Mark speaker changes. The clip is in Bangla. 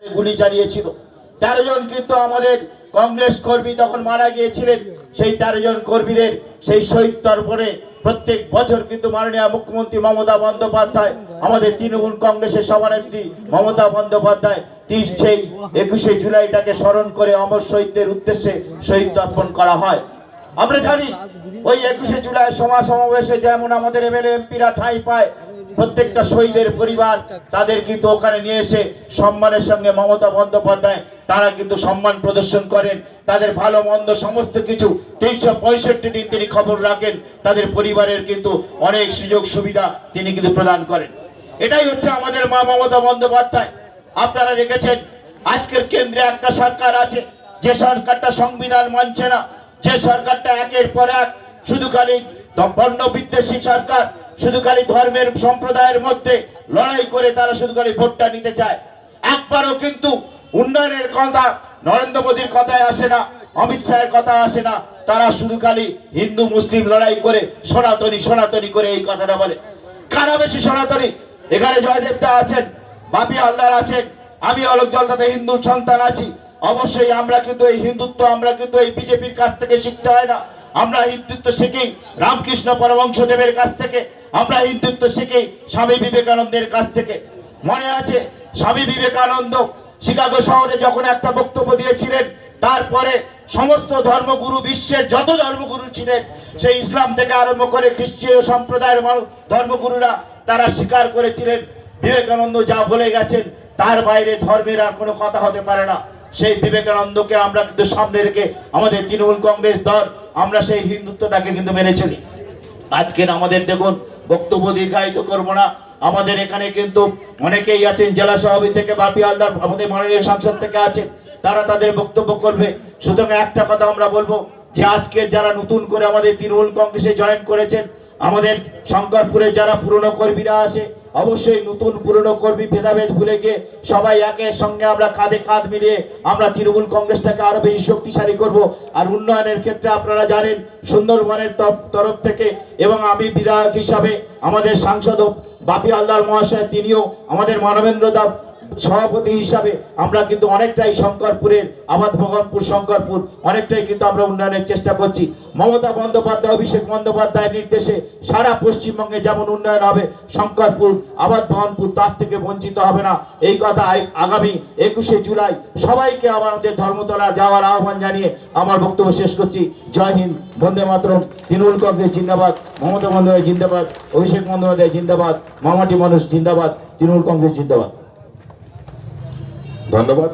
Speaker 1: গুলি চালিয়েছিল। 13 জন কিন্তু আমাদের কংগ্রেস কর্মী তখন মারা গিয়েছিলেন। সেই 13 জন কর্মীদের সেই শহীদ তর্পণে প্রত্যেক বছর কিন্তু মাননীয় মুখ্যমন্ত্রী মমতা বন্দ্যোপাধ্যায়, আমাদের তৃণমূল কংগ্রেসের সভানেত্রী মমতা বন্দ্যোপাধ্যায় সেই 21শে জুলাইটাকে স্মরণ করে অমর শহীদদের উদ্দেশ্যে শহীদ তর্পণ করা হয়। আমরা জানি ওই 21শে জুলাই সমাবেশে যেমন আমাদের এমএলএ এমপিরা ঠাঁই পায়, প্রত্যেকটা শহীদের পরিবার তাদের কিন্তু ওখানে নিয়ে এসে সম্মানের সঙ্গে মমতা বন্দ্যোপাধ্যায় তারা কিন্তু সম্মান প্রদর্শন করেন। তাদের ভালো মন্দ সমস্ত কিছু 365 দিন তিনি খবর রাখেন। তাদের পরিবারের কিন্তু অনেক সুযোগ সুবিধা তিনি কিন্তু প্রদান করেন। এটাই হচ্ছে আমাদের মা মমতা বন্দ্যোপাধ্যায়। আপনারা দেখেছেন আজকের কেন্দ্রে একটা সরকার আছে, যে সরকারটা সংবিধান মানছে না, যে সরকারটা একের পর এক শুধু খালি বর্ণ বিদ্বেষী সরকার, শুধু খালি ধর্মের সম্প্রদায়ের মধ্যে লড়াই করে তারা শুধু খালি ভোটটা নিতে চায়। একবারও কিন্তু উন্নয়নের কথা নরেন্দ্র মোদীর কথায় আসে না, অমিত শাহের কথা আসে না। তারা শুধু খালি হিন্দু মুসলিম লড়াই করে সনাতনী সনাতনী করে এই কথাটা বলে। কারা বেশি সনাতনী? এখানে জয়দেবদা আছেন, বাপি হালদার আছেন, আমি অলোক জলদাতে হিন্দু সন্তান আছি। অবশ্যই আমরা কিন্তু এই হিন্দুত্ব আমরা কিন্তু এই বিজেপির কাছ থেকে শিখতে হয় না। আমরা হিন্দুত্ব শিখি রামকৃষ্ণ পরমহংসদেবের কাছ থেকে, আমরা হিন্দুত্ব শিখি স্বামী বিবেকানন্দের কাছ থেকে। মনে আছে স্বামী বিবেকানন্দ শিকাগো শহরে যখন একটা বক্তব্য দিয়েছিলেন, তারপরে সমস্ত ধর্মগুরু, বিশ্বের যত ধর্মগুরু ছিলেন, সেই ইসলাম থেকে আরম্ভ করে খ্রিস্টীয় সম্প্রদায়ের ধর্মগুরুরা তারা স্বীকার করেছিলেন বিবেকানন্দ যা বলে গেছেন তার বাইরে ধর্মের আর কোনো কথা হতে পারে না। সেই বিবেকানন্দকে আমরা কিন্তু সামনে রেখে আমাদের তৃণমূল কংগ্রেস দল আমরা সেই হিন্দুত্বটাকে কিন্তু মেনে চলি। আজকের আমাদের দেখুন বক্তব্য দীর্ঘায়িত করবো না, আমাদের এখানে কিন্তু অনেকেই আছেন, জেলা সভাপতি থেকে বাপি হালদার আমাদের মাননীয় সাংসদ থেকে আছেন, তারা তাদের বক্তব্য করবে। সুতরাং একটা কথা আমরা বলবো যে আজকে যারা নতুন করে আমাদের তৃণমূল কংগ্রেসে জয়েন করেছেন, আমাদের শঙ্করপুরে যারা পুরনো কর্মীরা আছে, অবশ্যই নতুন পুরনো কর্মী ভেদাভেদ ভুলে গিয়ে সবাই একের সঙ্গে আমরা কাঁধে কাঁধ মিলিয়ে আমরা তৃণমূল কংগ্রেসটাকে আরো বেশি শক্তিশালী করব। আর উন্নয়নের ক্ষেত্রে আপনারা জানেন সুন্দরবনের তরফ থেকে এবং আমি বিধায়ক হিসাবে আমাদের সাংসদ বাপি হালদার মহাশয় তিনিও আমাদের মানবেন্দ্র দাস সভাপতি হিসাবে আমরা কিন্তু অনেকটাই শঙ্করপুরের আবাদ ভগবানপুর শঙ্করপুর অনেকটাই কিন্তু আমরা উন্নয়নের চেষ্টা করছি। মমতা বন্দ্যোপাধ্যায় অভিষেক বন্দ্যোপাধ্যায়ের নির্দেশে সারা পশ্চিমবঙ্গে যেমন উন্নয়ন হবে, শঙ্করপুর আবাদ ভগবানপুর তার থেকে বঞ্চিত হবে না। এই কথা আগামী 21শে জুলাই সবাইকে আমাদের ধর্মতলা যাওয়ার আহ্বান জানিয়ে আমার বক্তব্য শেষ করছি। জয় হিন্দ, বন্দে মাতরম, তৃণমূল কংগ্রেস জিন্দাবাদ, মমতা বন্দ্যোপাধ্যায় জিন্দাবাদ, অভিষেক বন্দ্যোপাধ্যায় জিন্দাবাদ, মামাটি মানুষ জিন্দাবাদ, তৃণমূল কংগ্রেস জিন্দাবাদ। ধন্যবাদ।